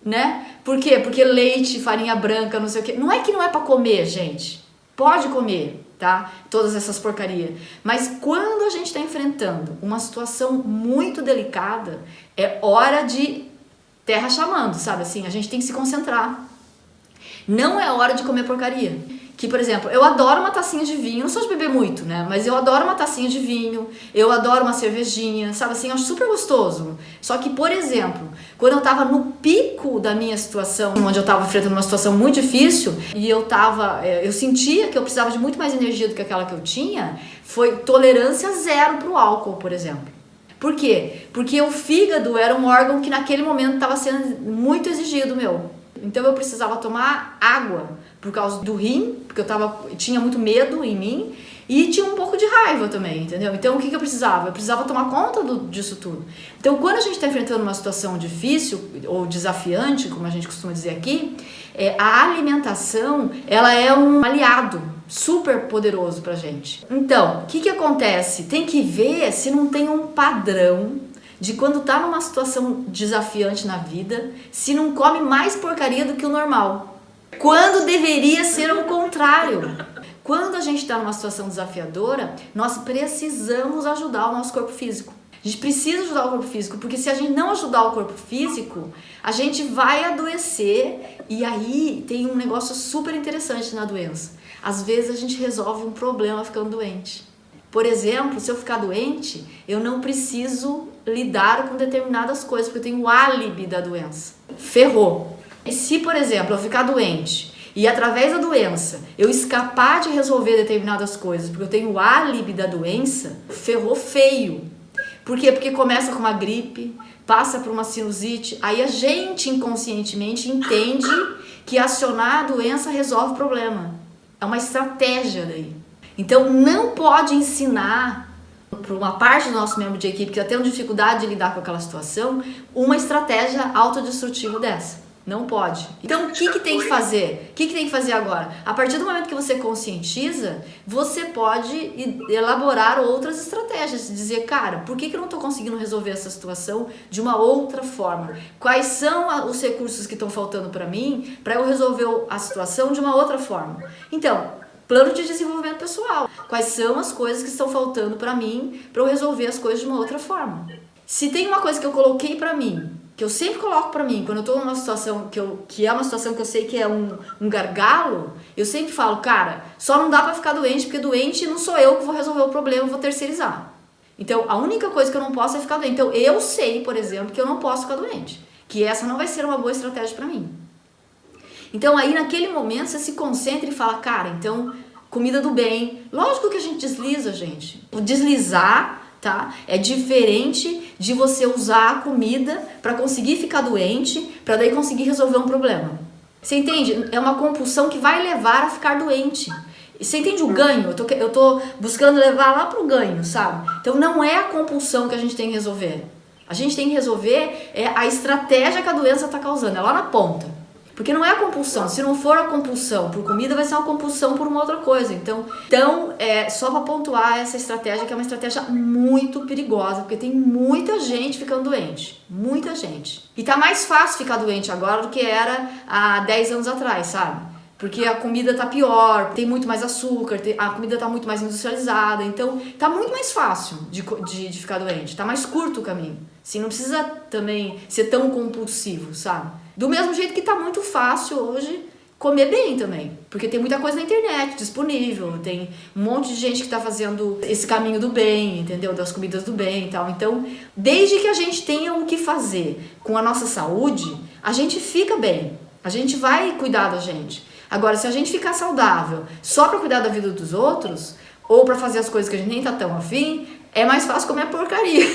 né? Por quê? Porque leite, farinha branca, não sei o quê. Não é que não é pra comer, gente. Pode comer, tá? Todas essas porcarias. Mas quando a gente tá enfrentando uma situação muito delicada, é hora de terra chamando, sabe? Assim, a gente tem que se concentrar. Não é hora de comer porcaria. Que, por exemplo, eu adoro uma tacinha de vinho, não sou de beber muito, né? Mas eu adoro uma tacinha de vinho, eu adoro uma cervejinha, sabe assim, eu acho super gostoso. Só que, por exemplo, quando eu tava no pico da minha situação, onde eu tava enfrentando uma situação muito difícil, e eu sentia que eu precisava de muito mais energia do que aquela que eu tinha, foi tolerância zero pro álcool, por exemplo. Por quê? Porque o fígado era um órgão que naquele momento estava sendo muito exigido, meu. Então eu precisava tomar água por causa do rim, porque eu tinha muito medo em mim e tinha um pouco de raiva também, entendeu? Então o que eu precisava? Eu precisava tomar conta disso tudo. Então quando a gente está enfrentando uma situação difícil ou desafiante, como a gente costuma dizer aqui, a alimentação ela é um aliado super poderoso pra gente. Então, o que acontece? Tem que ver se não tem um padrão de quando tá numa situação desafiante na vida, se não come mais porcaria do que o normal. Quando deveria ser o contrário. Quando a gente está numa situação desafiadora, nós precisamos ajudar o nosso corpo físico. A gente precisa ajudar o corpo físico, porque se a gente não ajudar o corpo físico, a gente vai adoecer. E aí tem um negócio super interessante na doença. Às vezes a gente resolve um problema ficando doente. Por exemplo, se eu ficar doente, eu não preciso lidar com determinadas coisas, porque eu tenho o álibi da doença. Ferrou. E se, por exemplo, eu ficar doente e através da doença eu escapar de resolver determinadas coisas, porque eu tenho o álibi da doença, ferrou feio. Por quê? Porque começa com uma gripe, passa por uma sinusite, aí a gente inconscientemente entende que acionar a doença resolve o problema. É uma estratégia daí. Então não pode ensinar para uma parte do nosso membro de equipe que está tendo dificuldade de lidar com aquela situação uma estratégia autodestrutiva dessa. Não pode. Então o que tem que fazer? O que tem que fazer agora? A partir do momento que você conscientiza, você pode elaborar outras estratégias. Dizer, cara, por que eu não estou conseguindo resolver essa situação de uma outra forma? Quais são os recursos que estão faltando para mim para eu resolver a situação de uma outra forma? Então, plano de desenvolvimento pessoal. Quais são as coisas que estão faltando para mim para eu resolver as coisas de uma outra forma? Se tem uma coisa que eu coloquei para mim, que eu sempre coloco pra mim, quando eu tô numa situação que é uma situação que eu sei que é um gargalo, eu sempre falo, cara, só não dá pra ficar doente, porque doente não sou eu que vou resolver o problema, eu vou terceirizar. Então, a única coisa que eu não posso é ficar doente. Então, eu sei, por exemplo, que eu não posso ficar doente, que essa não vai ser uma boa estratégia pra mim. Então, aí, naquele momento, você se concentra e fala, cara, então, comida do bem. Lógico que a gente desliza, gente. O deslizar, tá? É diferente de você usar a comida para conseguir ficar doente, para daí conseguir resolver um problema. Você entende? É uma compulsão que vai levar a ficar doente. Você entende o ganho? Eu tô buscando levar lá pro ganho, sabe? Então não é a compulsão que a gente tem que resolver. A gente tem que resolver a estratégia que a doença está causando, é lá na ponta. Porque não é a compulsão. Se não for a compulsão por comida, vai ser uma compulsão por uma outra coisa. Então só para pontuar essa estratégia, que é uma estratégia muito perigosa, porque tem muita gente ficando doente. Muita gente. E tá mais fácil ficar doente agora do que era há 10 anos atrás, sabe? Porque a comida tá pior, tem muito mais açúcar, a comida tá muito mais industrializada, então tá muito mais fácil de ficar doente, tá mais curto o caminho. Assim, não precisa também ser tão compulsivo, sabe? Do mesmo jeito que tá muito fácil hoje comer bem também, porque tem muita coisa na internet disponível, tem um monte de gente que tá fazendo esse caminho do bem, entendeu? Das comidas do bem e tal. Então, desde que a gente tenha o que fazer com a nossa saúde, a gente fica bem, a gente vai cuidar da gente. Agora, se a gente ficar saudável só pra cuidar da vida dos outros, ou pra fazer as coisas que a gente nem tá tão afim, é mais fácil comer a porcaria.